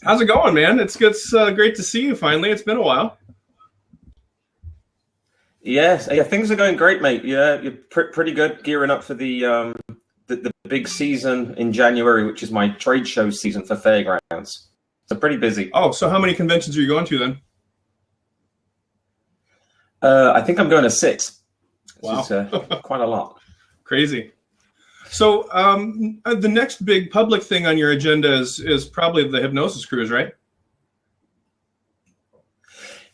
How's it going, man? It's great to see you finally. It's been a while. Yes, yeah, things are going great, mate. Yeah, you're pretty good, gearing up for the big season in January, which is my trade show season for fairgrounds. So pretty busy. Oh, so how many conventions are you going to then? I think I'm going to six, which Wow. is quite a lot. Crazy. So the next big public thing on your agenda is probably the hypnosis cruise, right?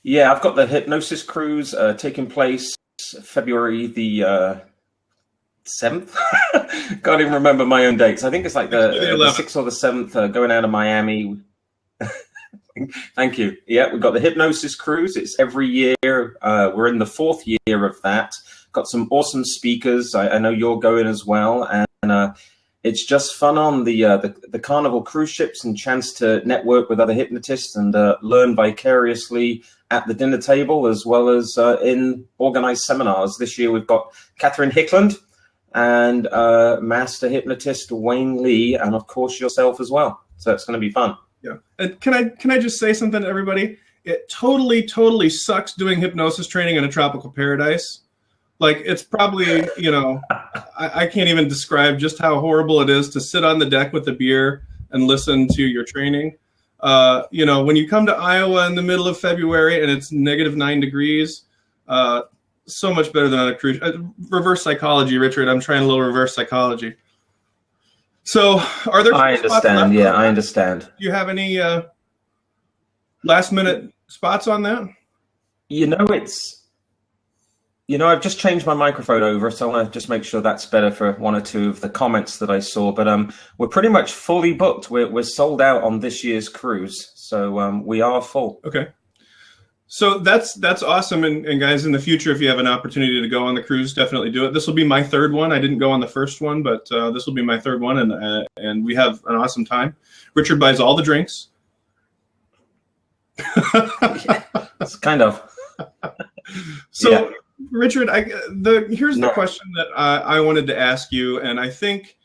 Yeah, I've got the hypnosis cruise taking place February the 7th. Can't even remember my own dates. I think it's like the 6th or the 7th, going out of Miami. Thank you. Yeah, we've got the hypnosis cruise. It's every year. We're in the fourth year of that. Got some awesome speakers. I know you're going as well, and it's just fun on the Carnival cruise ships and chance to network with other hypnotists and learn vicariously at the dinner table as well as in organized seminars. This year we've got Catherine Hickland and master hypnotist Wayne Lee, and of course yourself as well. So it's going to be fun. Yeah. And can I just say something to everybody? It totally sucks doing hypnosis training in a tropical paradise. Like, it's probably, I can't even describe just how horrible it is to sit on the deck with a beer and listen to your training. When you come to Iowa in the middle of February and it's -9 degrees, so much better than on a cruise. Reverse psychology, Richard. I'm trying a little reverse psychology. So, are there? I understand. Yeah, I understand. Do you have any last-minute spots on that? I've just changed my microphone over, so I want to just make sure that's better for one or two of the comments that I saw. But we're pretty much fully booked. We're sold out on this year's cruise, so we are full. Okay. So that's awesome. And guys, in the future, if you have an opportunity to go on the cruise, definitely do it. This will be my third one. I didn't go on the first one, but this will be my third one, and we have an awesome time. Richard buys all the drinks. Yeah, it's kind of. So, yeah. Richard, here's the question that I wanted to ask you, and I think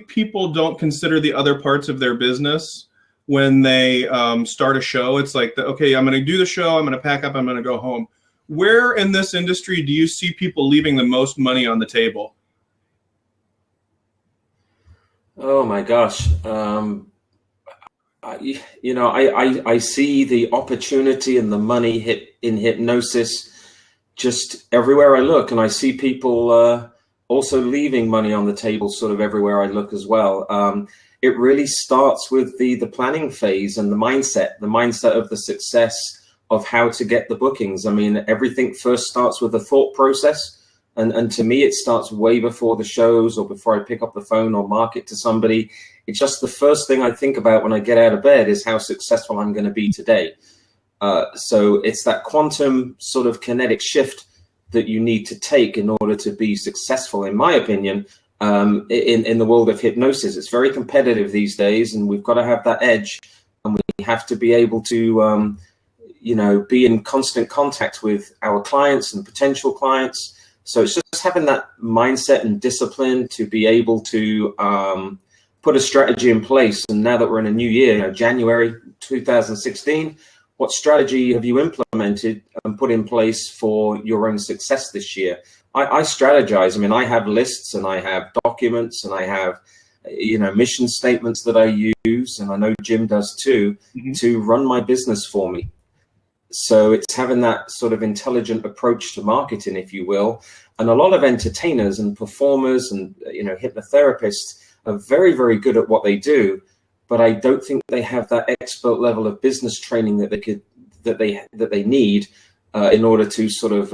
people don't consider the other parts of their business when they start a show. It's like, okay, I'm going to do the show, I'm going to pack up, I'm going to go home. Where in this industry do you see people leaving the most money on the table? Oh my gosh. I see the opportunity and the money in hypnosis just everywhere I look, and I see people also leaving money on the table sort of everywhere I look as well. It really starts with the planning phase and the mindset of the success of how to get the bookings. I mean, everything first starts with a thought process. And to me, it starts way before the shows or before I pick up the phone or market to somebody. It's just the first thing I think about when I get out of bed is how successful I'm going to be today. So it's that quantum sort of kinetic shift that you need to take in order to be successful, in my opinion, in the world of hypnosis. It's very competitive these days, and we've got to have that edge, and we have to be able to, be in constant contact with our clients and potential clients. So it's just having that mindset and discipline to be able to put a strategy in place. And now that we're in a new year, January 2016, what strategy have you implemented and put in place for your own success this year? I strategize. I mean, I have lists and I have documents and I have, mission statements that I use, and I know Jim does too, to run my business for me. So it's having that sort of intelligent approach to marketing, if you will. And a lot of entertainers and performers and, hypnotherapists are very, very good at what they do, but I don't think they have that expert level of business training that they need in order to sort of,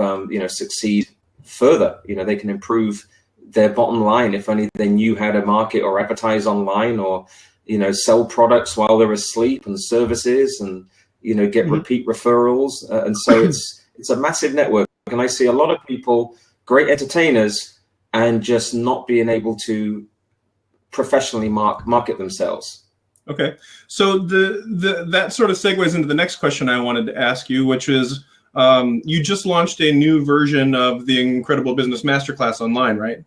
succeed further. They can improve their bottom line if only they knew how to market or advertise online or, sell products while they're asleep and services and, get repeat referrals. And so it's a massive network. And I see a lot of people, great entertainers, and just not being able to professionally market themselves. Okay. So that sort of segues into the next question I wanted to ask you, which is, you just launched a new version of the Incredible Business Masterclass online, right?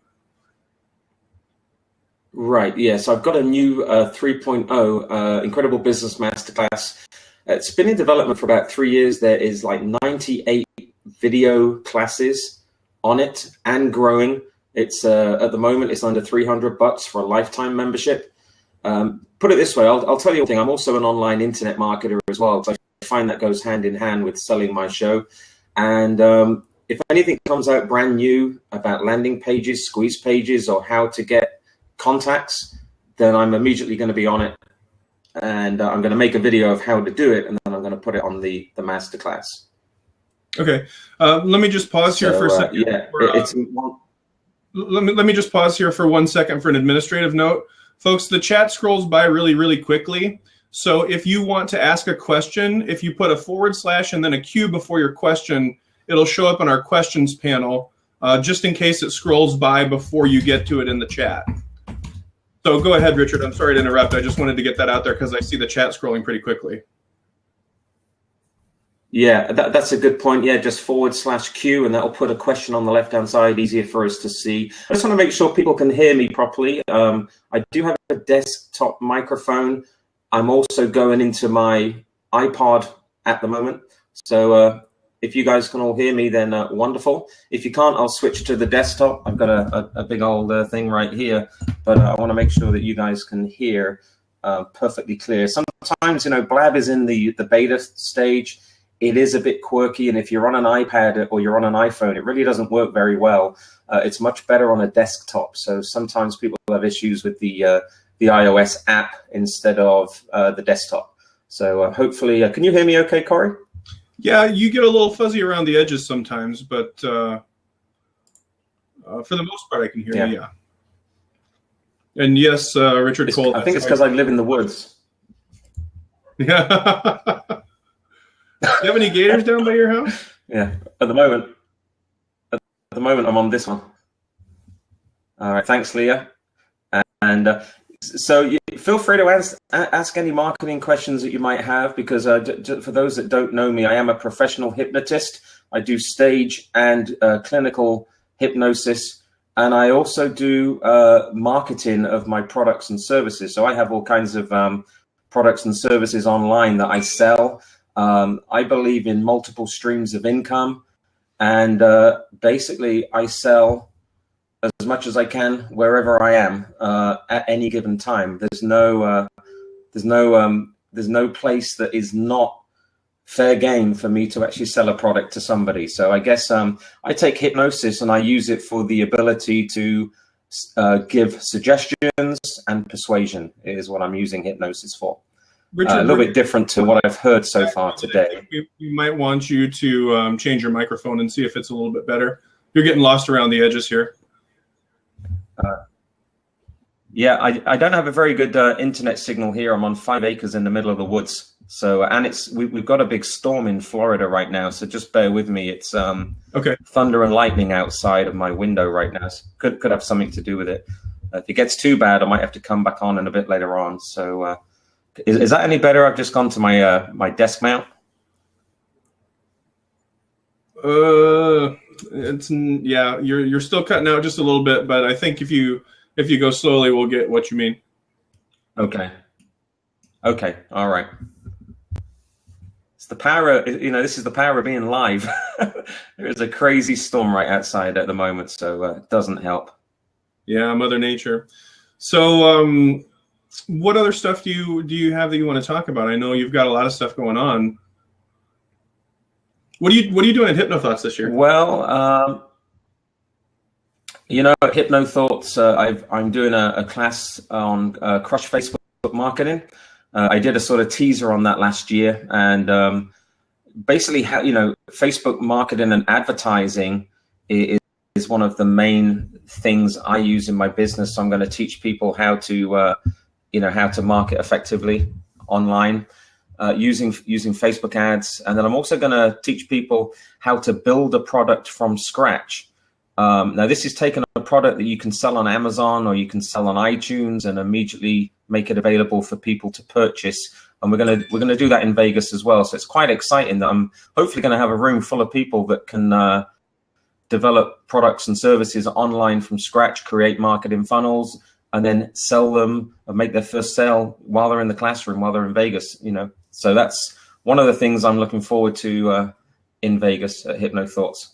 Right. Yes, I've got a new 3.0 Incredible Business Masterclass. It's been in development for about 3 years. There is like 98 video classes on it and growing. It's at the moment it's under $300 for a lifetime membership. Put it this way, I'll tell you one thing. I'm also an online internet marketer as well, because I find that goes hand in hand with selling my show. And if anything comes out brand new about landing pages, squeeze pages, or how to get contacts, then I'm immediately going to be on it, and I'm going to make a video of how to do it, and then I'm going to put it on the masterclass. Okay, let me just pause here for a second. Let me just pause here for 1 second for an administrative note. Folks, the chat scrolls by really, really quickly. So if you want to ask a question, if you put a / and then a Q before your question, it'll show up on our questions panel, just in case it scrolls by before you get to it in the chat. So go ahead, Richard. I'm sorry to interrupt. I just wanted to get that out there because I see the chat scrolling pretty quickly. Yeah, that's a good point. Yeah, just / Q, and that'll put a question on the left-hand side, easier for us to see. I just want to make sure people can hear me properly. I do have a desktop microphone. I'm also going into my iPod at the moment. So if you guys can all hear me, then wonderful. If you can't, I'll switch to the desktop. I've got a big old thing right here, but I want to make sure that you guys can hear perfectly clear. Sometimes, you know, Blab is in the beta stage. It is a bit quirky, and if you're on an iPad or you're on an iPhone, it really doesn't work very well. It's much better on a desktop. So sometimes people have issues with the iOS app instead of the desktop. So hopefully, can you hear me okay, Corey? Yeah, you get a little fuzzy around the edges sometimes, but for the most part, I can hear you, yeah. And yes, Richard Cole. I think it's because I live in the woods. Yeah. Do you have any gators down by your house? Yeah, at the moment I'm on this one. All right, thanks, Leah. And so you feel free to ask any marketing questions that you might have, because for those that don't know me, I am a professional hypnotist. I do stage and clinical hypnosis, and I also do marketing of my products and services. So I have all kinds of products and services online that I sell. I believe in multiple streams of income, and basically I sell as much as I can wherever I am at any given time. There's no place that is not fair game for me to actually sell a product to somebody. So I guess I take hypnosis and I use it for the ability to give suggestions, and persuasion is what I'm using hypnosis for. Richard, a little bit different to what I've heard so far today. We might want you to change your microphone and see if it's a little bit better. You're getting lost around the edges here. Yeah, I don't have a very good internet signal here. I'm on 5 acres in the middle of the woods. So, and we've got a big storm in Florida right now. So just bear with me. It's okay. Thunder and lightning outside of my window right now. So could have something to do with it. If it gets too bad, I might have to come back on in a bit later on. So is that any better? I've just gone to my my desk mount. It's yeah. You're still cutting out just a little bit, but I think if you go slowly, we'll get what you mean. Okay. Okay. All right. It's the power. You know, this is the power of being live. There is a crazy storm right outside at the moment, so it doesn't help. Yeah, Mother Nature. So, what other stuff do you have that you want to talk about? I know you've got a lot of stuff going on. What are you doing at HypnoThoughts this year? Well, you know, at HypnoThoughts, I'm doing a class on crush Facebook marketing. I did a sort of teaser on that last year, and basically, how, you know, Facebook marketing and advertising is one of the main things I use in my business. So I'm going to teach people how to, you know, how to market effectively online using Facebook ads, and then I'm also going to teach people how to build a product from scratch. Now, this is taking a product that you can sell on Amazon or you can sell on iTunes and immediately make it available for people to purchase. And we're gonna do that in Vegas as well. So it's quite exciting that I'm hopefully going to have a room full of people that can develop products and services online from scratch, create marketing funnels, and then sell them and make their first sale while they're in the classroom, while they're in Vegas, you know. So that's one of the things I'm looking forward to in Vegas at HypnoThoughts.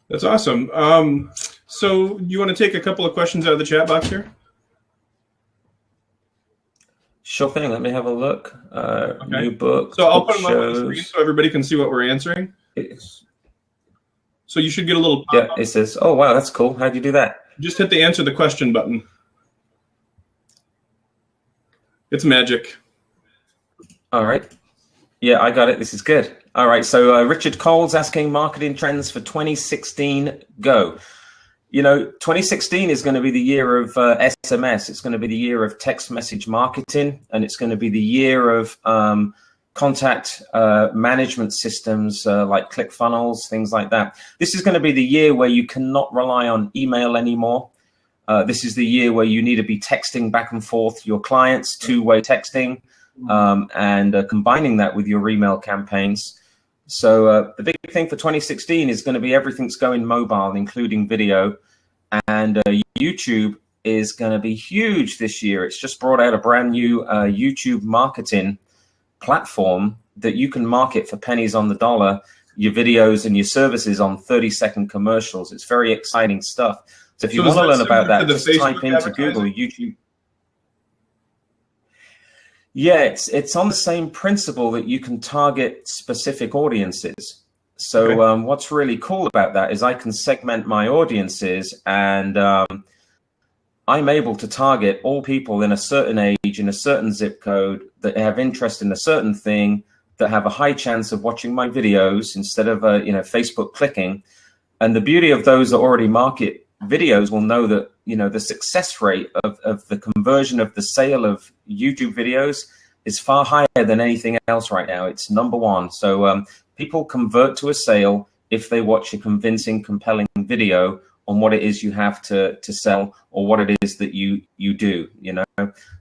That's awesome. So you want to take a couple of questions out of the chat box here? Sure thing. Let me have a look. Okay. New book. So I'll put them up on the screen so everybody can see what we're answering. So you should get a little pop-up. Yeah, it says, oh, wow, that's cool. How'd you do that? Just hit the answer the question button. It's magic. All right. Yeah, I got it. This is good. All right. So Richard Cole's asking marketing trends for 2016. Go. You know, 2016 is going to be the year of SMS. It's going to be the year of text message marketing, and it's going to be the year of contact management systems like ClickFunnels, things like that. This is going to be the year where you cannot rely on email anymore. This is the year where you need to be texting back and forth your clients, two-way texting, and combining that with your email campaigns. So the big thing for 2016 is going to be everything's going mobile, including video. And YouTube is going to be huge this year. It's just brought out a brand new YouTube marketing platform that you can market for pennies on the dollar, your videos and your services on 30-second commercials. It's very exciting stuff. So if you want to learn about that, just type into Google YouTube. Yeah, it's on the same principle that you can target specific audiences. So what's really cool about that is I can segment my audiences, and I'm able to target all people in a certain age, in a certain zip code, that have interest in a certain thing, that have a high chance of watching my videos instead of Facebook clicking. And the beauty of those that already market videos will know that, you know, the success rate of the conversion of the sale of YouTube videos is far higher than anything else right now. It's number one. So people convert to a sale if they watch a convincing, compelling video on what it is you have to sell, or what it is that you do, you know.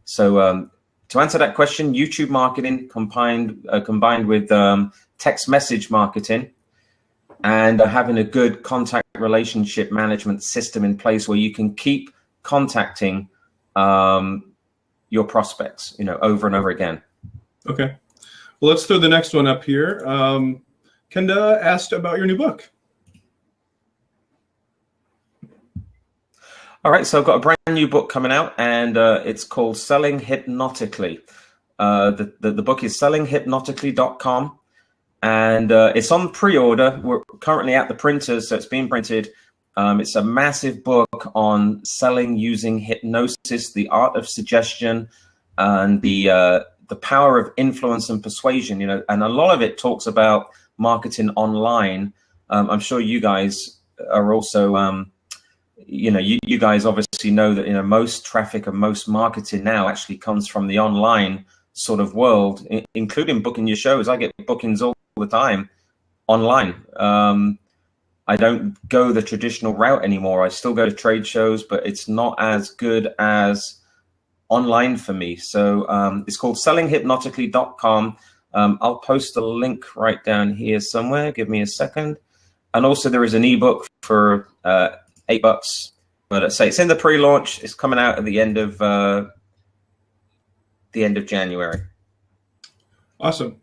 So to answer that question, YouTube marketing combined with text message marketing, and having a good contact relationship management system in place where you can keep contacting your prospects, you know, over and over again. Okay. Well, let's throw the next one up here. Kenda asked about your new book. All right, so I've got a brand new book coming out, and it's called Selling Hypnotically. The book is sellinghypnotically.com, and it's on pre-order. We're currently at the printers, so it's being printed. It's a massive book on selling using hypnosis, the art of suggestion, and the power of influence and persuasion. You know, and a lot of it talks about marketing online. I'm sure you guys are also. You guys obviously know that, you know, most traffic and most marketing now actually comes from the online sort of world, including booking your shows. I get bookings all the time online. I don't go the traditional route anymore. I still go to trade shows, but it's not as good as online for me. So it's called sellinghypnotically.com. I'll post a link right down here somewhere. Give me a second. And also there is an ebook for $8, but say it's in the pre-launch. It's coming out at the end of January. Awesome.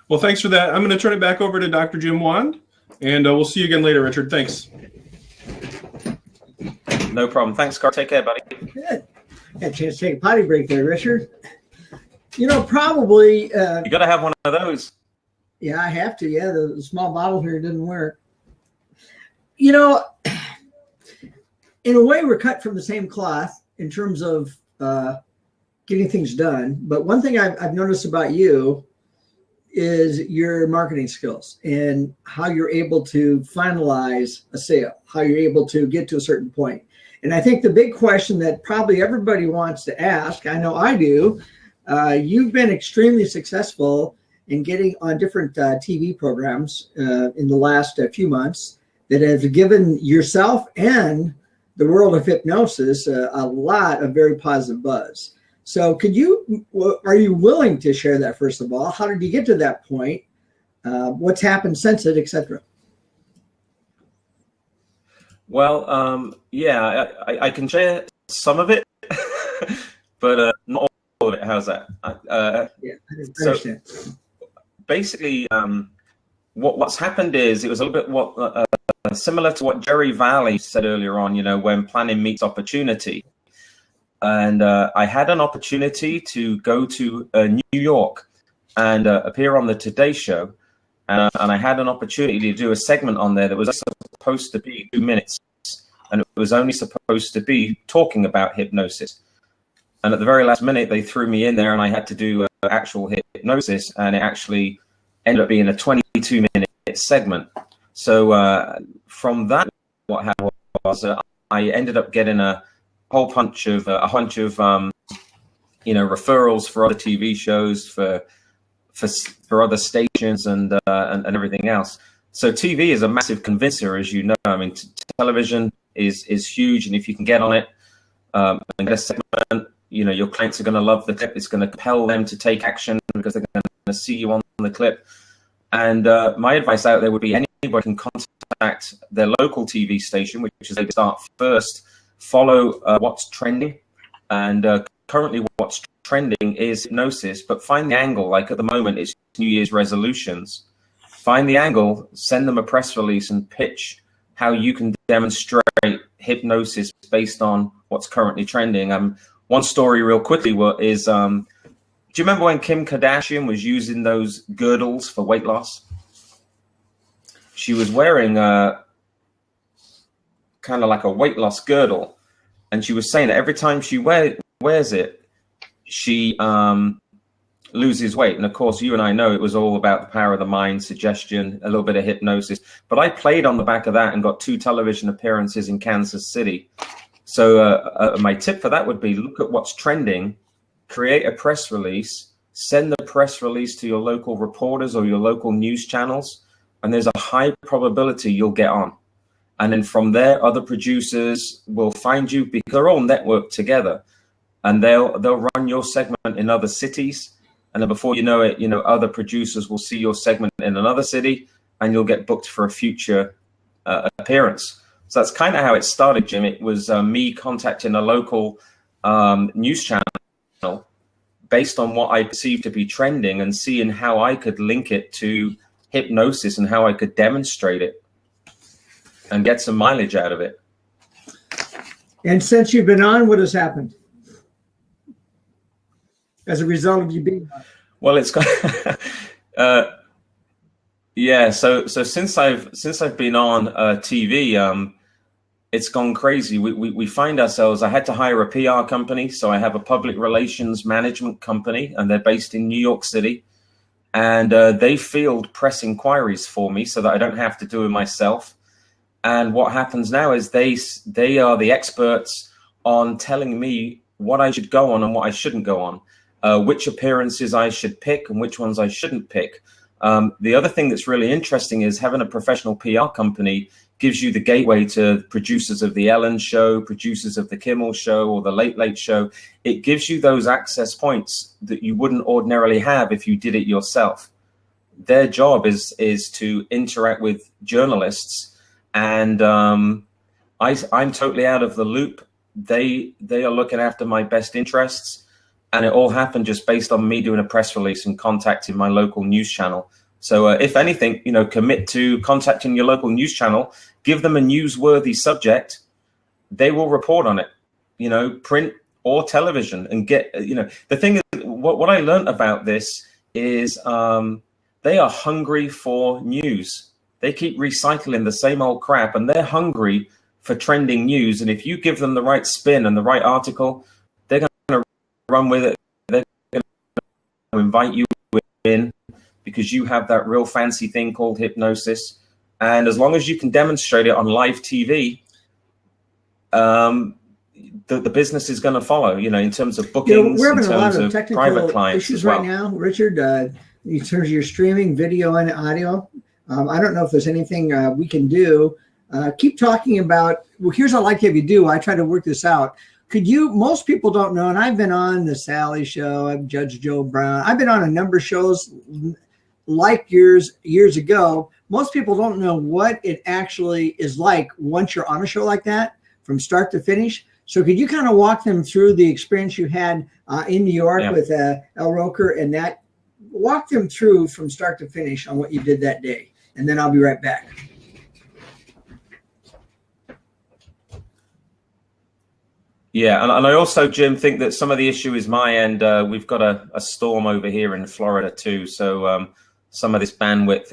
Well, thanks for that. I'm going to turn it back over to Dr. Jim Wand, and we'll see you again later, Richard. Thanks. No problem. Thanks, Carl. Take care, buddy. Good. Got a chance to take a potty break there, Richard. You know, probably. You got to have one of those. Yeah, I have to. Yeah, the small bottle here didn't work. You know, in a way, we're cut from the same cloth in terms of getting things done. But one thing I've noticed about you is your marketing skills and how you're able to finalize a sale, how you're able to get to a certain point. And I think the big question that probably everybody wants to ask, I know I do, you've been extremely successful in getting on different TV programs in the last few months that have given yourself and the world of hypnosis a lot of very positive buzz. So are you willing to share that, first of all? How did you get to that point? What's happened since it, et cetera? Well, yeah, I can share some of it, but not all of it. How's that? Yeah, I So understand. basically, what's happened is it was a little bit similar to what Jerry Valley said earlier on. You know, when planning meets opportunity, and I had an opportunity to go to New York and appear on the Today Show, and I had an opportunity to do a segment on there that was supposed to be 2 minutes, and it was only supposed to be talking about hypnosis. And at the very last minute, they threw me in there, and I had to do actual hypnosis, and it actually ended up being a 22-minute segment. So from that, what happened was I ended up getting a whole bunch of referrals for other TV shows, for other stations, and everything else. So TV is a massive convincer, as you know. I mean, television is huge, and if you can get on it and get a segment, you know, your clients are going to love the clip. It's going to compel them to take action because they're going to see you on the clip. And my advice out there would be anybody can contact their local TV station, which is they start first, follow what's trending. And currently what's trending is hypnosis, but find the angle. Like at the moment, it's New Year's resolutions. Find the angle, send them a press release, and pitch how you can demonstrate hypnosis based on what's currently trending. One story real quickly is, do you remember when Kim Kardashian was using those girdles for weight loss? She was wearing kind of like a weight loss girdle, and she was saying that every time she wears it, she loses weight. And of course, you and I know it was all about the power of the mind, suggestion, a little bit of hypnosis. But I played on the back of that and got 2 television appearances in Kansas City. So my tip for that would be look at what's trending, create a press release, send the press release to your local reporters or your local news channels, and there's a high probability you'll get on. And then from there, other producers will find you because they're all networked together, and they'll run your segment in other cities. And then before you know it, you know, other producers will see your segment in another city, and you'll get booked for a future appearance. So that's kind of how it started, Jim. It was me contacting a local news channel based on what I perceived to be trending and seeing how I could link it to hypnosis and how I could demonstrate it and get some mileage out of it. And since you've been on, what has happened as a result of you being on? Well, it's yeah. So since I've been on TV, it's gone crazy. We find ourselves. I had to hire a PR company, so I have a public relations management company, and they're based in New York City, and they field press inquiries for me so that I don't have to do it myself. And what happens now is they are the experts on telling me what I should go on and what I shouldn't go on, which appearances I should pick and which ones I shouldn't pick. The other thing that's really interesting is having a professional PR company gives you the gateway to producers of the Ellen Show, producers of the Kimmel Show, or the Late Late Show. It gives you those access points that you wouldn't ordinarily have if you did it yourself. Their job is to interact with journalists, and I'm totally out of the loop. They are looking after my best interests, and it all happened just based on me doing a press release and contacting my local news channel. So if anything, you know, commit to contacting your local news channel, give them a newsworthy subject. They will report on it, you know, print or television, and get, you know, the thing is, what I learned about this is they are hungry for news. They keep recycling the same old crap, and they're hungry for trending news. And if you give them the right spin and the right article, they're going to run with it. They're going to invite you in, because you have that real fancy thing called hypnosis. And as long as you can demonstrate it on live TV, the business is going to follow, you know, in terms of bookings, we're having in a lot terms of technical private clients issues as well. right now, Richard, in terms of your streaming video and audio. I don't know if there's anything we can do. Keep talking about, well, here's what I'd like to have you do. I try to work this out. Could you, most people don't know, and I've been on the Sally Show, I've Judge Joe Brown, I've been on a number of shows. like yours years ago, most people don't know what it actually is like once you're on a show like that from start to finish. So could you kind of walk them through the experience you had in New York with El Roker, and that walk them through from start to finish on what you did that day, and then I'll be right back. Yeah, and I also, Jim, think that some of the issue is my end. We've got a storm over here in Florida too, so some of this bandwidth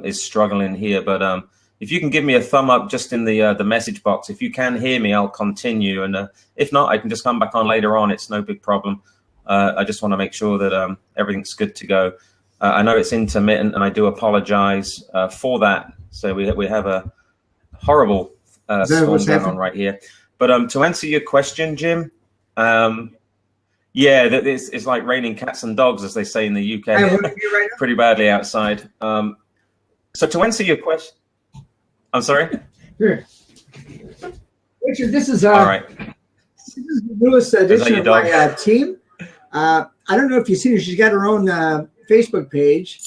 is struggling here. But if you can give me a thumb up just in the message box, if you can hear me, I'll continue. And if not, I can just come back on later on. It's no big problem. I just want to make sure that everything's good to go. I know it's intermittent, and I do apologize for that. So we have a horrible storm going on right here. But to answer your question, Jim, yeah, it's like raining cats and dogs, as they say in the UK, pretty badly outside. So to answer your question, I'm sorry? Here. Richard, this is, all right. This is the newest edition of my team. I don't know if you've seen her. She's got her own Facebook page,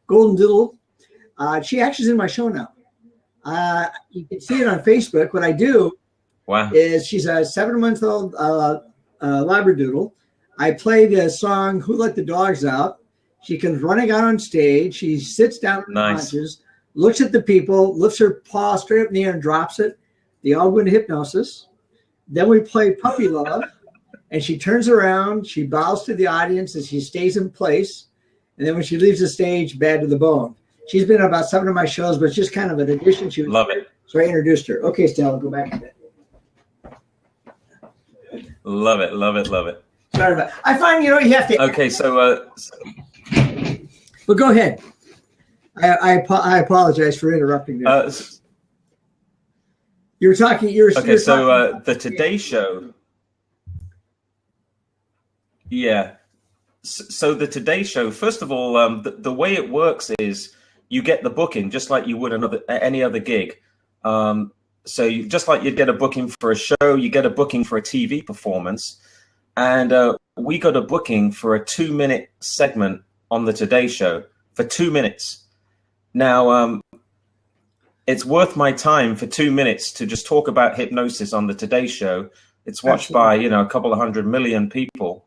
Golden Doodle. She actually is in my show now. You can see it on Facebook. What I do is she's a 7-month-old Labradoodle. I play the song "Who Let the Dogs Out." She comes running out on stage. She sits down in the haunches, looks at the people, lifts her paw straight up in the air and drops it. They all go into hypnosis. Then we play Puppy Love, and she turns around, she bows to the audience, and she stays in place. And then when she leaves the stage, bad to the bone. She's been on about 7 of my shows, but it's just kind of an addition. She was Love it. So I introduced her. Okay, Stella, go back to that. Love it, love it, love it. Sorry about it. I find, you have to. Okay, so. But go ahead. I apologize for interrupting there. You were talking. Okay, so the Today Show. Yeah. So the Today Show, first of all, the way it works is you get the booking just like you would any other gig. So just like you'd get a booking for a show, you get a booking for a TV performance. And we got a booking for a 2-minute segment on the Today Show for 2 minutes. Now, it's worth my time for 2 minutes to just talk about hypnosis on the Today Show. It's watched by, a couple of 100 million people.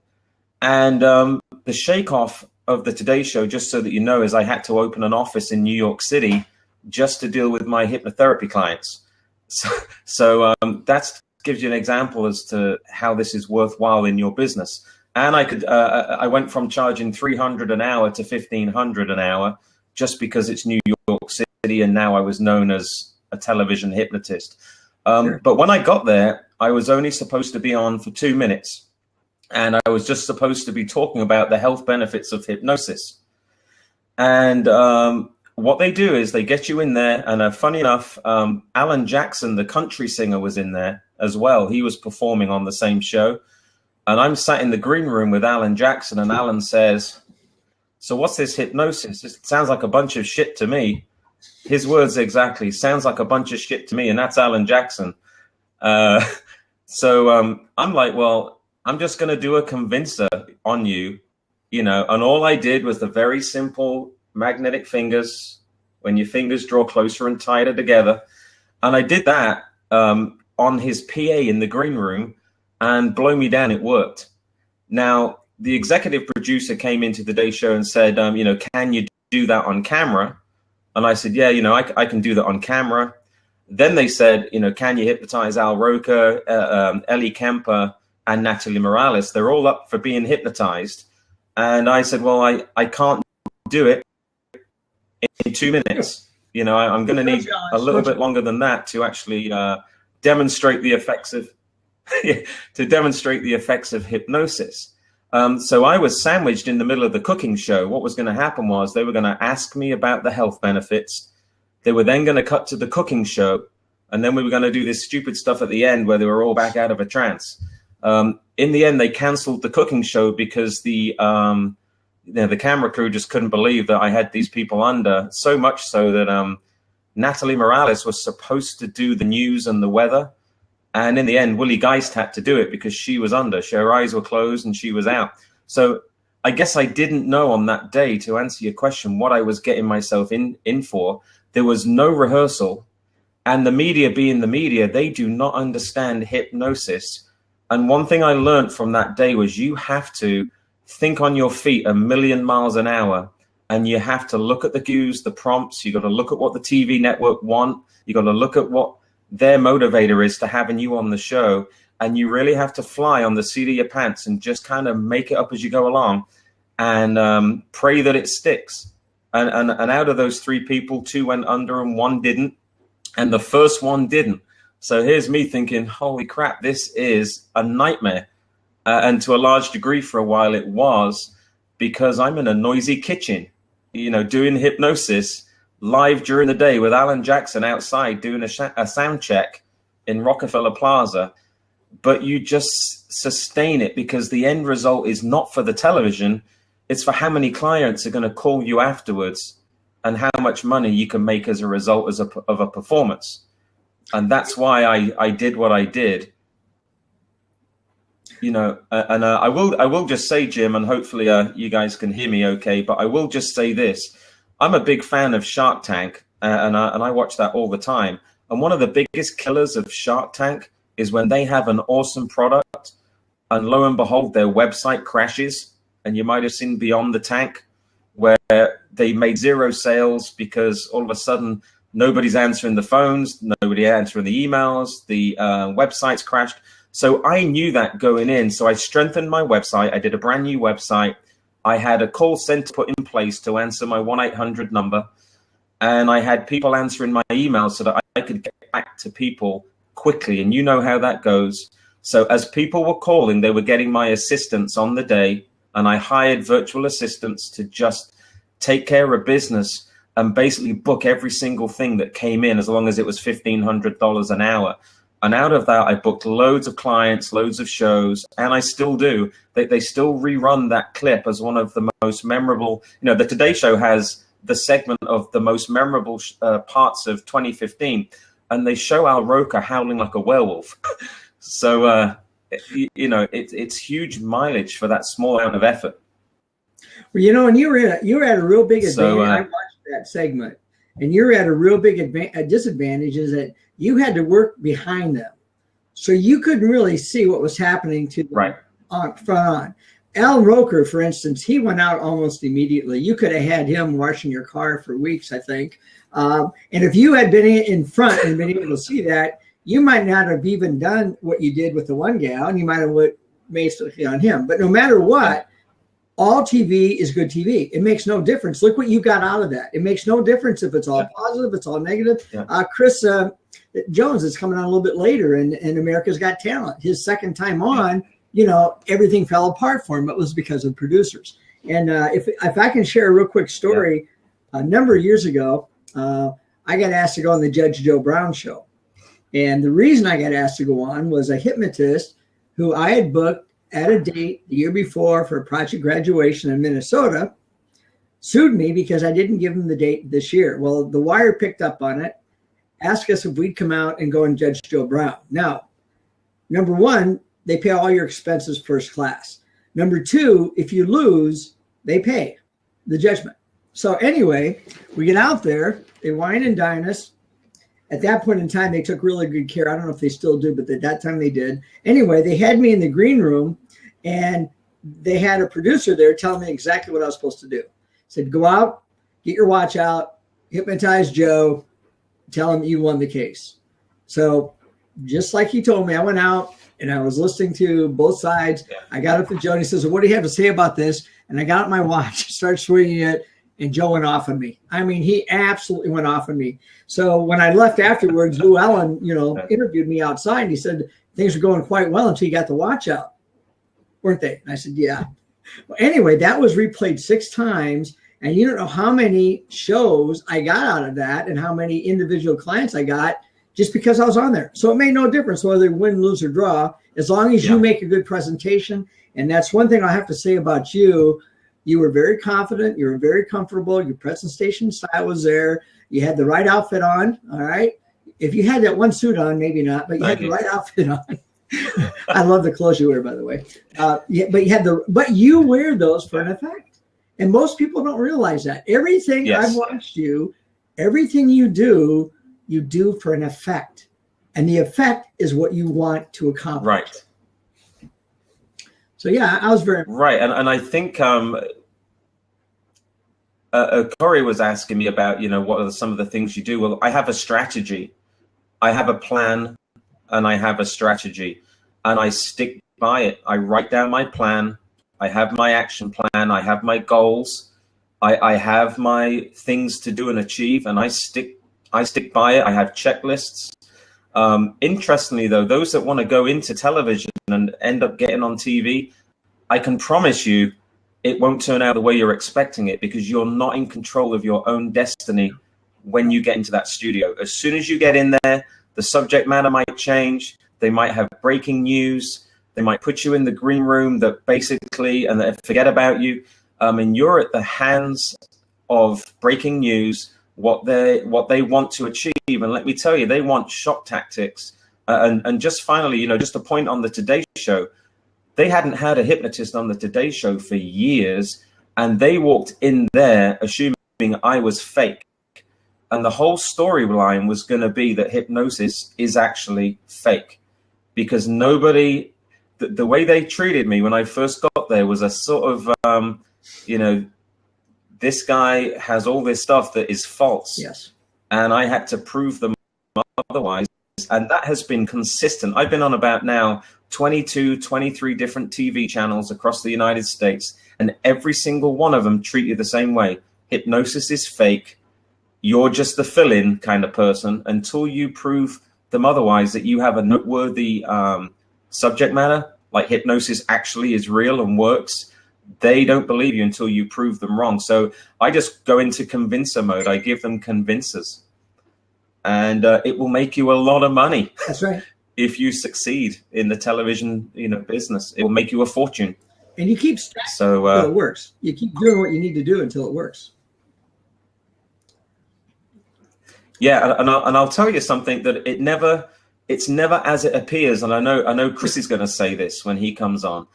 And the shake-off of the Today Show, just so that you know, is I had to open an office in New York City just to deal with my hypnotherapy clients. So that gives you an example as to how this is worthwhile in your business. And I went from charging $300 an hour to $1,500 an hour just because it's New York City, and now I was known as a television hypnotist. Sure. But when I got there, I was only supposed to be on for 2 minutes. And I was just supposed to be talking about the health benefits of hypnosis. And what they do is they get you in there. And funny enough, Alan Jackson, the country singer, was in there as well. He was performing on the same show. And I'm sat in the green room with Alan Jackson. And Alan says, "So what's this hypnosis? It sounds like a bunch of shit to me." His words exactly, "Sounds like a bunch of shit to me." And that's Alan Jackson. So I'm like, well, I'm just going to do a convincer on you, and all I did was the very simple magnetic fingers, when your fingers draw closer and tighter together. And I did that on his PA in the green room, and blow me down, it worked. Now, the executive producer came into the Today Show and said, can you do that on camera? And I said, yeah, I can do that on camera. Then they said, can you hypnotize Al Roker, Ellie Kemper, and Natalie Morales? They're all up for being hypnotized. And I said, well, I can't do it in 2 minutes. I'm going to need a little bit longer than that to actually demonstrate the effects of hypnosis. So I was sandwiched in the middle of the cooking show. What was going to happen was they were going to ask me about the health benefits. They were then going to cut to the cooking show. And then we were going to do this stupid stuff at the end where they were all back out of a trance. In the end, they canceled the cooking show because the camera crew just couldn't believe that I had these people under, so much so that Natalie Morales was supposed to do the news and the weather. And in the end, Willie Geist had to do it because she was under. Her eyes were closed and she was out. So I guess I didn't know on that day, to answer your question, what I was getting myself in for. There was no rehearsal. And the media being the media, they do not understand hypnosis. And one thing I learned from that day was you have to think on your feet 1,000,000 miles an hour. And you have to look at the cues, the prompts. You got to look at what the TV network want. You got to look at what their motivator is to having you on the show. And you really have to fly on the seat of your pants and just kind of make it up as you go along and pray that it sticks. And out of those 3 people, 2 went under and 1 didn't. And the first one didn't. So here's me thinking, holy crap, this is a nightmare. And to a large degree for a while it was, because I'm in a noisy kitchen, you know, doing hypnosis live during the day with Alan Jackson outside doing a sound check in Rockefeller Plaza. But you just sustain it because the end result is not for the television. It's for how many clients are going to call you afterwards and how much money you can make as a result of a performance. And that's why I did what I did. You know, and I will just say, Jim, and hopefully you guys can hear me okay, but I will just say this. I'm a big fan of Shark Tank, and I watch that all the time. And one of the biggest killers of Shark Tank is when they have an awesome product and lo and behold, their website crashes. And you might have seen Beyond the Tank, where they made 0 sales because all of a sudden nobody's answering the phones, nobody answering the emails, the website's crashed. So I knew that going in. So I strengthened my website. I did a brand new website. I had a call center put in place to answer my 1-800 number. And I had people answering my emails so that I could get back to people quickly. And you know how that goes. So as people were calling, they were getting my assistants on the day. And I hired virtual assistants to just take care of business and basically book every single thing that came in as long as it was $1,500 an hour. And out of that, I booked loads of clients, loads of shows, and I still do. They still rerun that clip as one of the most memorable. You know, the Today Show has the segment of the most memorable parts of 2015, and they show Al Roker howling like a werewolf. So, you know, it's huge mileage for that small amount of effort. Well, you know, and you were at a real big advantage. So, I watched that segment, and you're at a real big disadvantage is that you had to work behind them. So you couldn't really see what was happening to them front on. Al Roker, for instance, he went out almost immediately. You could have had him washing your car for weeks, I think. And if you had been in front and been able to see that, you might not have even done what you did with the one gal, and you might have went basically on him. But no matter what, all TV is good TV. It makes no difference. Look what you got out of that. It makes no difference if it's all positive, it's all negative. Chris Jones is coming on a little bit later in America's Got Talent. His second time on, you know, everything fell apart for him. It was because of producers. And if I can share a real quick story, a number of years ago, I got asked to go on the Judge Joe Brown show. And the reason I got asked to go on was a hypnotist who I had booked at a date the year before for a project graduation in Minnesota sued me because I didn't give him the date this year. Well, The Wire picked up on it, asked us if we'd come out and go and Judge Joe Brown. Now, number one, they pay all your expenses first class. Number two, if you lose, they pay the judgment. So anyway, we get out there, they wine and dine us. At that point in time, they took really good care. I don't know if they still do, but at that time they did. Anyway, they had me in the green room, and they had a producer there telling me exactly what I was supposed to do. Said, go out, get your watch out, hypnotize Joe, tell him you won the case. So just like he told me, I went out and I was listening to both sides. I got up to Joe and he says, well, what do you have to say about this? And I got out my watch, started swinging it, and Joe went off on me. I mean, he absolutely went off on me. So when I left afterwards, Lou Allen, you know, interviewed me outside. And he said, things were going quite well until you got the watch out, weren't they? And I said, yeah. Well, anyway, that was replayed 6 times. And you don't know how many shows I got out of that and how many individual clients I got just because I was on there. So it made no difference whether you win, lose, or draw, as long as you make a good presentation. And that's one thing I have to say about you. You were very confident. You were very comfortable. Your presentation style was there. You had the right outfit on. All right. If you had that one suit on, maybe not, but you had the right outfit on. I love the clothes you wear, by the way. Yeah, but you wear those for an effect, and most people don't realize that. Everything I've watched everything you do for an effect, and the effect is what you want to accomplish. Right. So yeah, I was very right, and I think Corey was asking me about, what are some of the things you do. Well, I have a strategy, I have a plan, and I have a strategy, and I stick by it. I write down my plan. I have my action plan. I have my goals. I have my things to do and achieve, and I stick by it. I have checklists. Interestingly, though, those that want to go into television and end up getting on TV, I can promise you it won't turn out the way you're expecting it, because you're not in control of your own destiny when you get into that studio. As soon as you get in there, the subject matter might change. They might have breaking news. They might put you in the green room that basically, and they forget about you. And you're at the hands of breaking news, what they want to achieve. And let me tell you, they want shock tactics. And just finally, just a point on the Today Show. They hadn't had a hypnotist on the Today Show for years, and they walked in there assuming I was fake. And the whole storyline was going to be that hypnosis is actually fake, because nobody, the way they treated me when I first got there was a sort of, this guy has all this stuff that is false. Yes. And I had to prove them otherwise. And that has been consistent. I've been on about now 22, 23 different TV channels across the United States, and every single one of them treat you the same way. Hypnosis is fake. You're just the fill-in kind of person until you prove them otherwise, that you have a noteworthy subject matter, like hypnosis actually is real and works. They don't believe you until you prove them wrong. So I just go into convincer mode. I give them convincers, and it will make you a lot of money. That's right. If you succeed in the television, business, it will make you a fortune. And you keep until it works. You keep doing what you need to do until it works. Yeah, and I'll tell you something, that it's never as it appears. And I know Chris is going to say this when he comes on.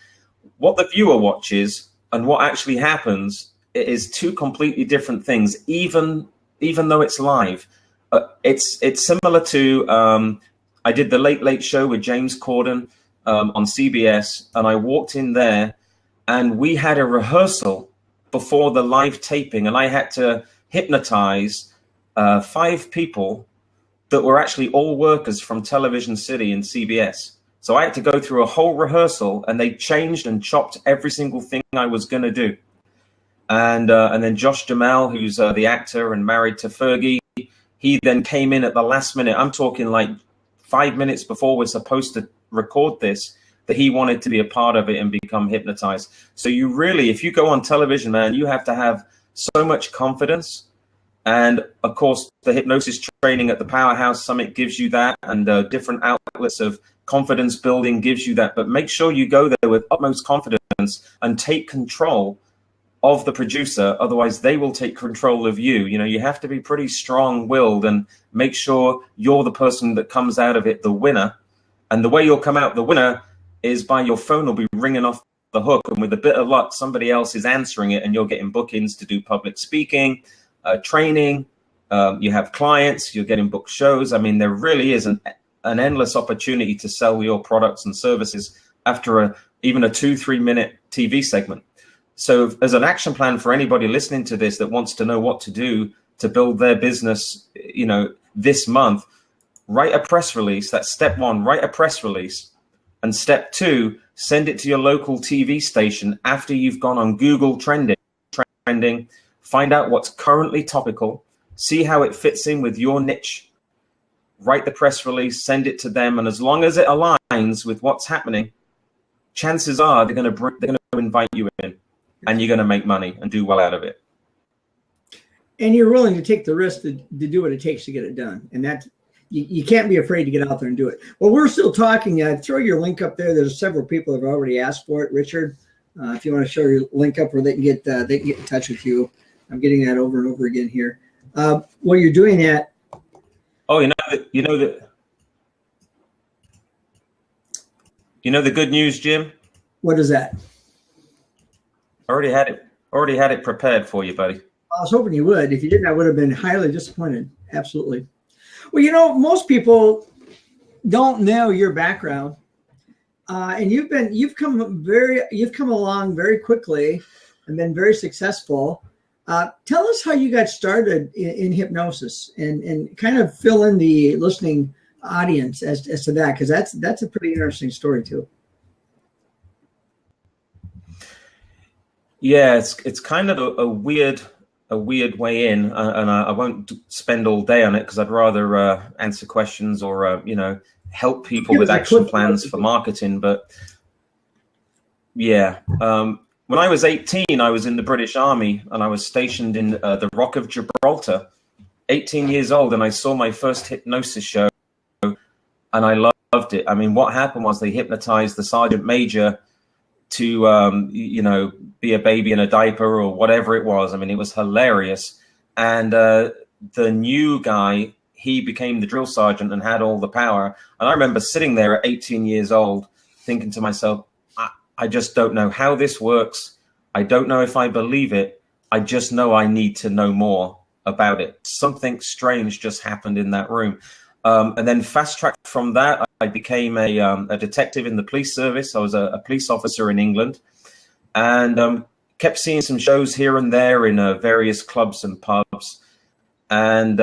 What the viewer watches and what actually happens is two completely different things. Even though it's live, it's similar to. I did the Late Late Show with James Corden on CBS, and I walked in there, and we had a rehearsal before the live taping, and I had to hypnotize 5 people that were actually all workers from Television City and CBS. So I had to go through a whole rehearsal, and they changed and chopped every single thing I was going to do. And then Josh Duhamel, who's the actor and married to Fergie, he then came in at the last minute. I'm talking like 5 minutes before we're supposed to record this, that he wanted to be a part of it and become hypnotized. So you really, if you go on television, man, you have to have so much confidence. And of course, the hypnosis training at the Powerhouse Summit gives you that, and different outlets of confidence building gives you that. But make sure you go there with utmost confidence and take control of the producer. Otherwise, they will take control of you. You have to be pretty strong-willed and make sure you're the person that comes out of it the winner. And the way you'll come out the winner is by your phone will be ringing off the hook, and with a bit of luck, somebody else is answering it, and you're getting bookings to do public speaking, training. You have clients, you're getting booked shows. I mean, there really is an endless opportunity to sell your products and services after even a 2-3 minute TV segment. So as an action plan for anybody listening to this that wants to know what to do to build their business, this month, write a press release. That's step 1, write a press release. And step 2, send it to your local TV station after you've gone on Google trending, find out what's currently topical, see how it fits in with your niche, write the press release, send it to them. And as long as it aligns with what's happening, chances are they're going to invite you in. And you're going to make money and do well out of it. And you're willing to take the risk to do what it takes to get it done. And that you can't be afraid to get out there and do it. Well, we're still talking. Throw your link up there. There's several people that have already asked for it. Richard, if you want to show your link up where they can get in touch with you. I'm getting that over and over again here. While you're doing that. Oh, you know that. You know the good news, Jim? What is that? Already had it prepared for you, buddy. I was hoping you would. If you didn't, I would have been highly disappointed. Absolutely. Well, you know, most people don't know your background, and you've come along very quickly and been very successful. Tell us how you got started in hypnosis, and kind of fill in the listening audience as to that, because that's a pretty interesting story too. Yeah, it's kind of a weird way in, and I won't spend all day on it because I'd rather answer questions or help people with action plans for marketing. But yeah, when I was 18, I was in the British Army and I was stationed in the Rock of Gibraltar. 18 years old, and I saw my first hypnosis show, and I loved it. I mean, what happened was they hypnotized the sergeant major to be a baby in a diaper or whatever it was. I mean, it was hilarious. And the new guy, he became the drill sergeant and had all the power. And I remember sitting there at 18 years old thinking to myself, I just don't know how this works. I don't know if I believe it. I just know I need to know more about it. Something strange just happened in that room. And then fast track from that, I became a detective in the police service. I was a police officer in England, and kept seeing some shows here and there in various clubs and pubs. And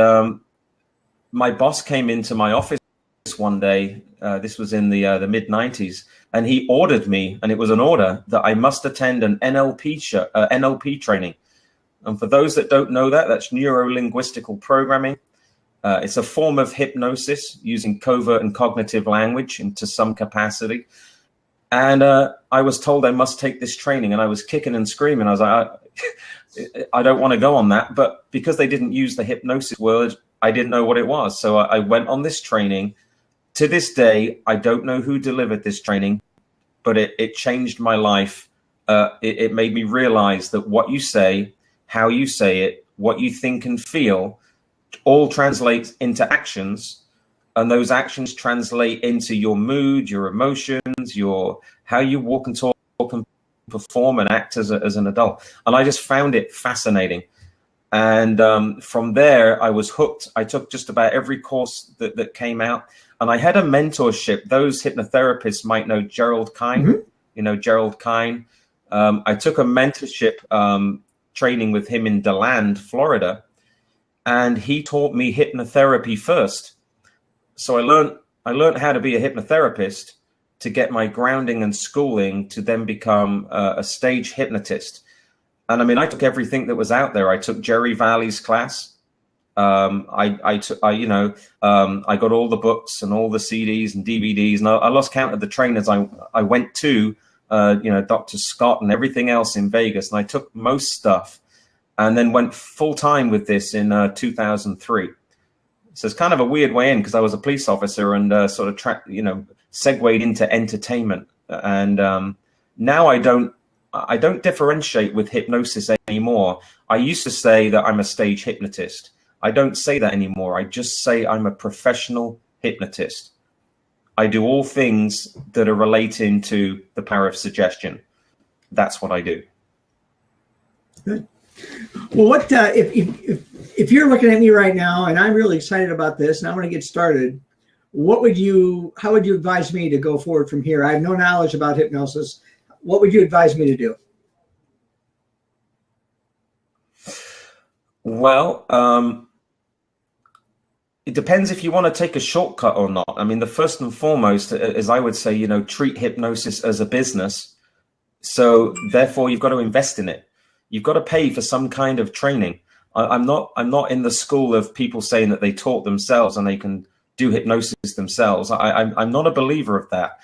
my boss came into my office one day. This was in the mid-90s, and he ordered me, and it was an order that I must attend an NLP training. And for those that don't know that, that's neuro-linguistical programming. It's a form of hypnosis using covert and cognitive language into some capacity. And I was told I must take this training, and I was kicking and screaming. I was like, I don't want to go on that. But because they didn't use the hypnosis word, I didn't know what it was. So I went on this training. To this day, I don't know who delivered this training, but it changed my life. It made me realize that what you say, how you say it, what you think and feel, all translates into actions, and those actions translate into your mood, your emotions, how you walk and talk and perform and act as an adult. And I just found it fascinating. And from there, I was hooked. I took just about every course that came out, and I had a mentorship. Those hypnotherapists might know Gerald Kine. Mm-hmm. You know Gerald Kine. I took a mentorship training with him in DeLand, Florida. And he taught me hypnotherapy first. So I learned how to be a hypnotherapist to get my grounding and schooling to then become a stage hypnotist. And I mean, I took everything that was out there. I took Jerry Valley's class. I got all the books and all the CDs and DVDs, and I lost count of the trainers I went to, Dr. Scott and everything else in Vegas. And I took most stuff, and then went full time with this in 2003. So it's kind of a weird way in, because I was a police officer and sort of segued into entertainment. And now I don't differentiate with hypnosis anymore. I used to say that I'm a stage hypnotist. I don't say that anymore. I just say I'm a professional hypnotist. I do all things that are relating to the power of suggestion. That's what I do. Good. Well, what if you're looking at me right now and I'm really excited about this and I want to get started, how would you advise me to go forward from here? I have no knowledge about hypnosis. What would you advise me to do? Well, it depends if you want to take a shortcut or not. I mean, the first and foremost is, I would say, treat hypnosis as a business. So therefore, you've got to invest in it. You've got to pay for some kind of training. I'm not in the school of people saying that they taught themselves and they can do hypnosis themselves. I'm not a believer of that.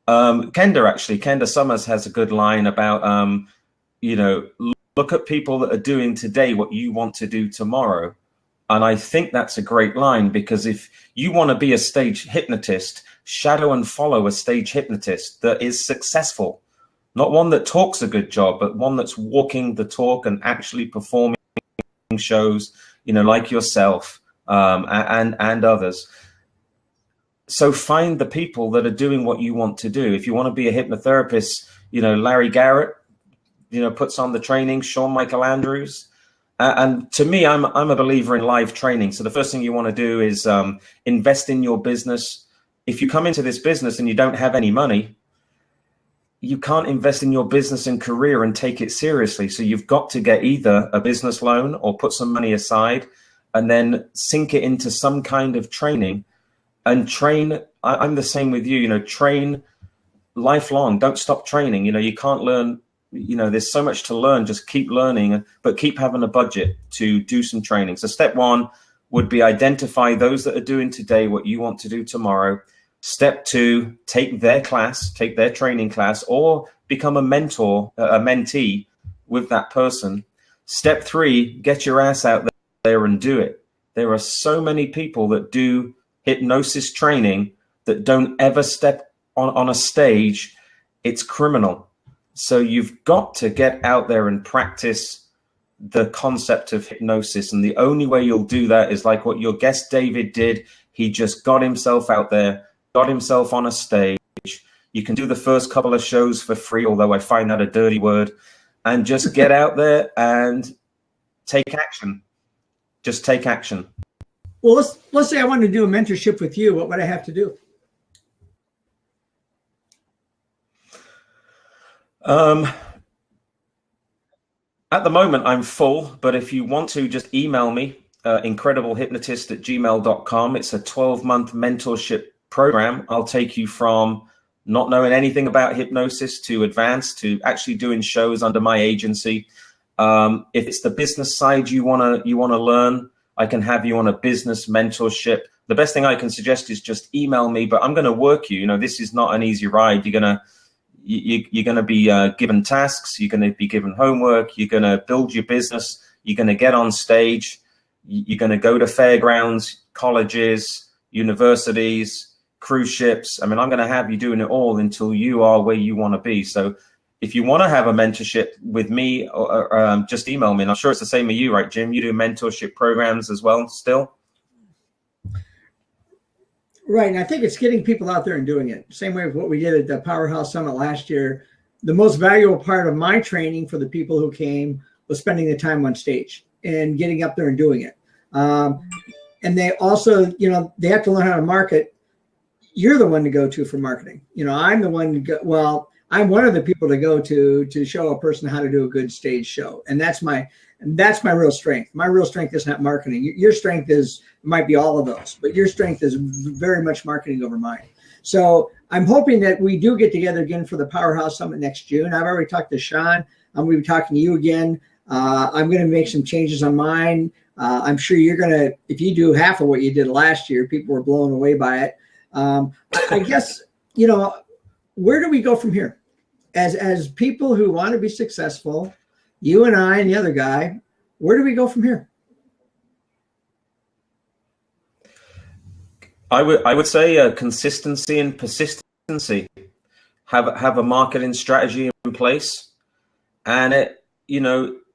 Kenda Summers has a good line about, look at people that are doing today what you want to do tomorrow. And I think that's a great line, because if you want to be a stage hypnotist, shadow and follow a stage hypnotist that is successful. Not one that talks a good job, but one that's walking the talk and actually performing shows, like yourself and others. So find the people that are doing what you want to do. If you want to be a hypnotherapist, Larry Garrett, puts on the training, Shawn Michael Andrews. And to me, I'm a believer in live training. So the first thing you want to do is invest in your business. If you come into this business and you don't have any money, you can't invest in your business and career and take it seriously. So you've got to get either a business loan or put some money aside and then sink it into some kind of training and train. I'm the same with you, train lifelong. Don't stop training. You can't learn, there's so much to learn. Just keep learning, but keep having a budget to do some training. So step one would be identify those that are doing today what you want to do tomorrow. Step two, take their class, take their training class, or become a mentor, a mentee with that person. Step three, get your ass out there and do it. There are so many people that do hypnosis training that don't ever step on a stage. It's criminal. So you've got to get out there and practice the concept of hypnosis. And the only way you'll do that is like what your guest David did. He just got himself out there, got himself on a stage. You can do the first couple of shows for free, although I find that a dirty word, and just get out there and take action. Just take action. Well, let's say I wanted to do a mentorship with you. What would I have to do? At the moment, I'm full, but if you want to, just email me, incrediblehypnotist@gmail.com. It's a 12-month mentorship program. I'll take you from not knowing anything about hypnosis to advanced to actually doing shows under my agency. If it's the business side you wanna learn, I can have you on a business mentorship. The best thing I can suggest is just email me, but I'm going to work you. This is not an easy ride. You're going to be given tasks. You're going to be given homework. You're going to build your business. You're going to get on stage. You're going to go to fairgrounds, colleges, universities, cruise ships. I mean, I'm going to have you doing it all until you are where you want to be. So if you want to have a mentorship with me, or just email me. And I'm sure it's the same with you, right, Jim? You do mentorship programs as well still? Right. And I think it's getting people out there and doing it. Same way with what we did at the Powerhouse Summit last year. The most valuable part of my training for the people who came was spending the time on stage and getting up there and doing it. And they also, they have to learn how to market. You're the one to go to for marketing. I'm the one to go, I'm one of the people to go to show a person how to do a good stage show. And that's my real strength. My real strength is not marketing. Your strength might be all of those, but your strength is very much marketing over mine. So I'm hoping that we do get together again for the Powerhouse Summit next June. I've already talked to Sean. I'm going to be talking to you again. I'm going to make some changes on mine. I'm sure you're going to, if you do half of what you did last year, people were blown away by it. I guess, where do we go from here? As people who want to be successful, you and I and the other guy, where do we go from here? I would say consistency and persistency. Have a marketing strategy in place, and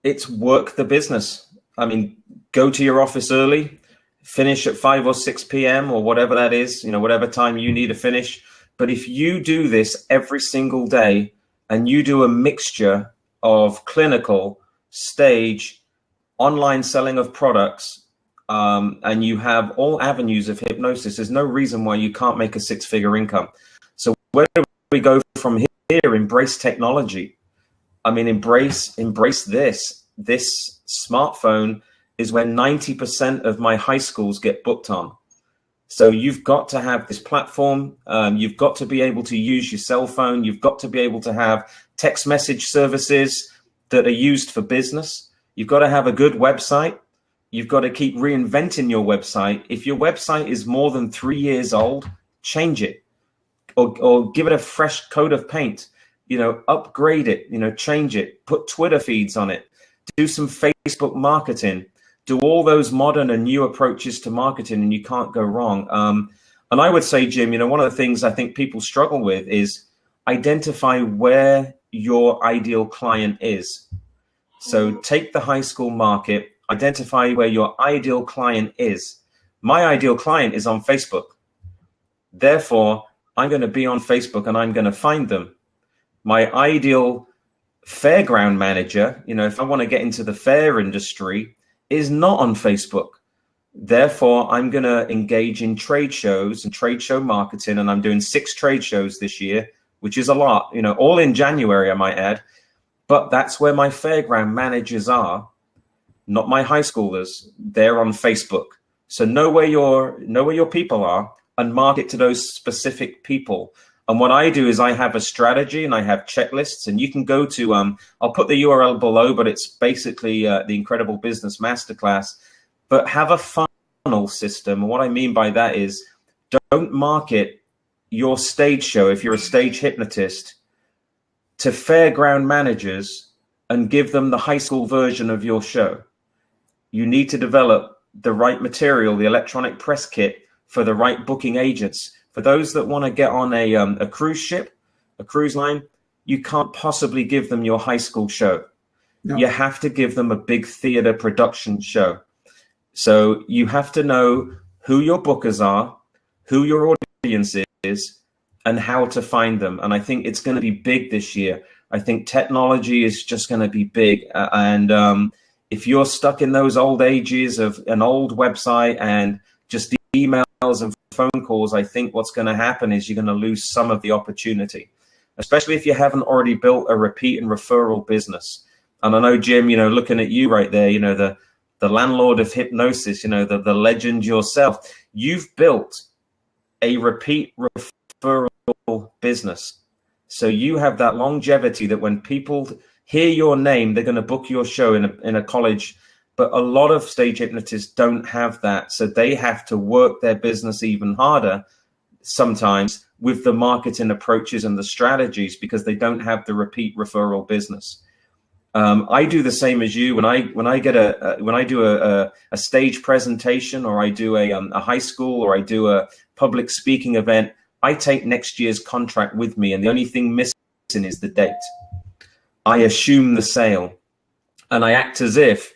it's work the business. I mean, go to your office early, finish at 5 or 6 p.m. or whatever that is, whatever time you need to finish. But if you do this every single day and you do a mixture of clinical, stage, online selling of products, and you have all avenues of hypnosis, there's no reason why you can't make a 6-figure income. So where do we go from here? Embrace technology. I mean, embrace this. This smartphone is where 90% of my high schools get booked on. So you've got to have this platform. You've got to be able to use your cell phone. You've got to be able to have text message services that are used for business. You've got to have a good website. You've got to keep reinventing your website. If your website is more than 3 years old, change it or give it a fresh coat of paint, upgrade it, change it, put Twitter feeds on it, do some Facebook marketing, do all those modern and new approaches to marketing, and you can't go wrong. And I would say, Jim, one of the things I think people struggle with is identify where your ideal client is. So take the high school market, identify where your ideal client is. My ideal client is on Facebook. Therefore, I'm going to be on Facebook and I'm going to find them. My ideal fairground manager, you know, if I want to get into the fair industry, is not on Facebook. Therefore, I'm going to engage in trade shows and trade show marketing. And I'm doing 6 trade shows this year, which is a lot, you know, all in January, I might add. But that's where my fairground managers are, not my high schoolers. They're on Facebook. So know where your people are and market to those specific people. And what I do is I have a strategy and I have checklists, and you can go to, I'll put the URL below, but it's basically the Incredible Business Masterclass. But have a funnel system. And what I mean by that is don't market your stage show, if you're a stage hypnotist, to fairground managers and give them the high school version of your show. You need to develop the right material, the electronic press kit for the right booking agents. For those that want to get on a cruise ship, a cruise line, you can't possibly give them your high school show. No. You have to give them a big theater production show. So you have to know who your bookers are, who your audience is, and how to find them. And I think it's going to be big this year. I think technology is just going to be big. If you're stuck in those old ages of an old website and just emails and phone calls, I think what's going to happen is you're going to lose some of the opportunity, especially if you haven't already built a repeat and referral business. And I know, Jim, you know, looking at you right there, you know, the landlord of hypnosis, you know, the legend yourself, you've built a repeat referral business. So you have that longevity that when people hear your name, they're going to book your show in a college. But a lot of stage hypnotists don't have that. So they have to work their business even harder sometimes with the marketing approaches and the strategies because they don't have the repeat referral business. I do the same as you. When I do a stage presentation, or I do a high school, or I do a public speaking event, I take next year's contract with me, and the only thing missing is the date. I assume the sale, and I act as if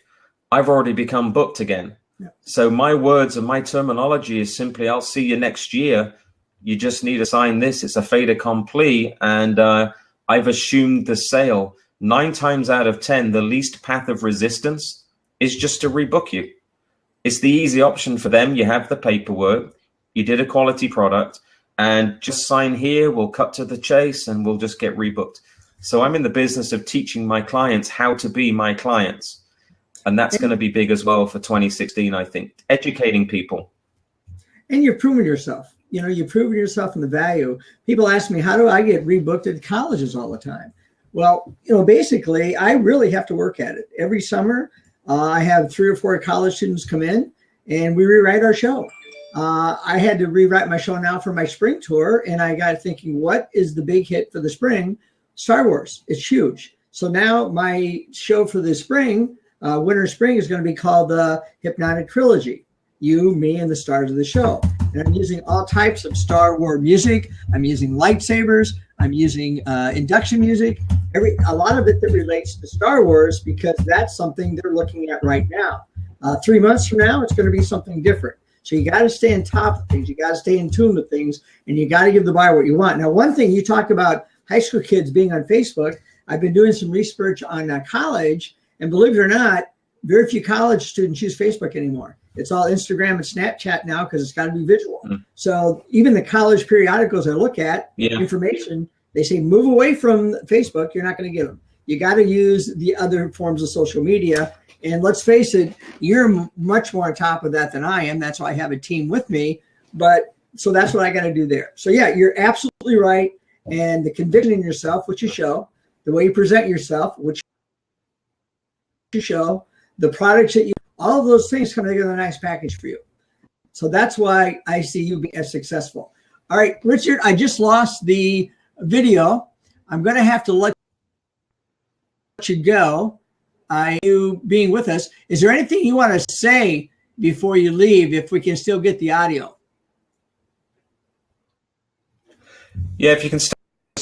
I've already become booked again. Yeah. So my words and my terminology is simply, I'll see you next year. You just need to sign this. It's a fait accompli, and I've assumed the sale. 9 times out of 10, the least path of resistance is just to rebook you. It's the easy option for them. You have the paperwork, you did a quality product, and just sign here, we'll cut to the chase, and we'll just get rebooked. So I'm in the business of teaching my clients how to be my clients. And that's going to be big as well for 2016, I think, educating people. And you're proving yourself. You know, you're proving yourself in the value. People ask me, how do I get rebooked at colleges all the time? Well, you know, basically, I really have to work at it. Every summer, I have 3 or 4 college students come in, and we rewrite our show. I had to rewrite my show now for my spring tour, and I got thinking, what is the big hit for the spring? Star Wars. It's huge. So now my show for the spring, winter spring, is going to be called the Hypnotic Trilogy. You, me, and the stars of the show. And I'm using all types of Star Wars music. I'm using lightsabers. I'm using induction music. A lot of it that relates to Star Wars, because that's something they're looking at right now. 3 months from now, it's going to be something different. So you got to stay on top of things. You got to stay in tune with things, and you got to give the buyer what you want. Now, one thing you talk about high school kids being on Facebook. I've been doing some research on college, and believe it or not, very few college students use Facebook anymore. It's all Instagram and Snapchat now because it's got to be visual. Mm. So even the college periodicals I look at, information, they say move away from Facebook. You're not going to get them. You got to use the other forms of social media. And let's face it, you're much more on top of that than I am. That's why I have a team with me. But so that's what I got to do there. So yeah, you're absolutely right. And the conviction in yourself, which you show, the way you present yourself, which you show, the products that you, all of those things come together in a nice package for you. So that's why I see you being as successful. All right, Richard, I just lost the video. I'm going to have to let you go. You being with us. Is there anything you want to say before you leave, if we can still get the audio? Yeah, if you can just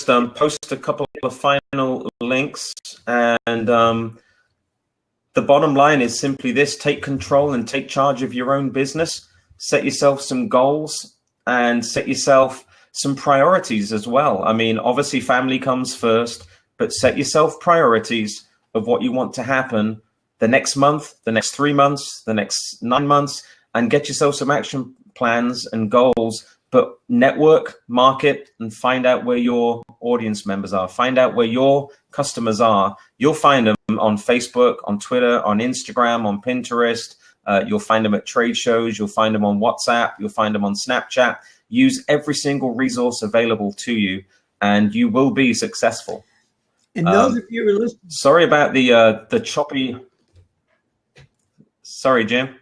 post a couple of final links. And the bottom line is simply this: take control and take charge of your own business. Set yourself some goals. and set yourself some priorities as well. I mean, obviously family comes first, but set yourself priorities of what you want to happen the next month, the next 3 months, the next 9 months, and get yourself some action plans and goals. But network, market, and find out where your audience members are. Find out where your customers are. You'll find them on Facebook, on Twitter, on Instagram, on Pinterest. You'll find them at trade shows. You'll find them on WhatsApp. You'll find them on Snapchat. Use every single resource available to you, and you will be successful. And those of you who are listening. Sorry about the choppy. Sorry, Jim.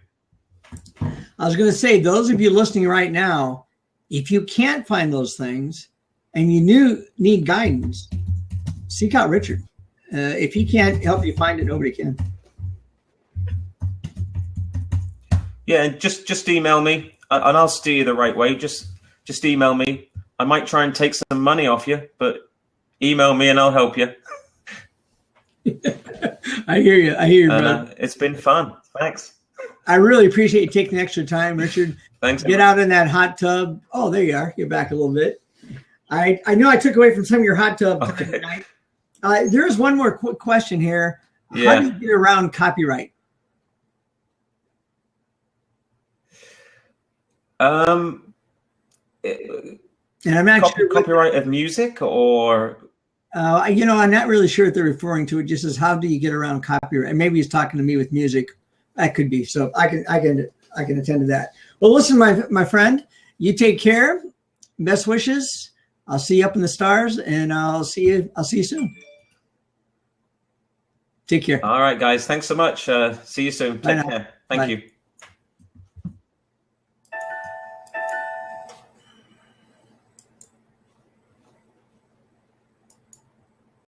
I was going to say, those of you listening right now, if you can't find those things and you need guidance, seek out Richard. If he can't help you find it, nobody can. Yeah, and just email me, and I'll steer you the right way. Just email me. I might try and take some money off you, but email me and I'll help you. I hear you, brother. It's been fun. Thanks. I really appreciate you taking the extra time, Richard. Thanks. Get out in that hot tub. Oh, there you are. You're back a little bit. I know I took away from some of your hot tub time tonight. There is one more quick question here. Yeah. How do you get around copyright? And I'm not sure copyright of music, or I'm not really sure what they're referring to. It just says, how do you get around copyright? And maybe he's talking to me with music. That could be. So I can attend to that. Well, listen, my friend, you take care. Best wishes. I'll see you up in the stars, and I'll see you soon. Take care. All right, guys. Thanks so much. See you soon. Take care. Thank you.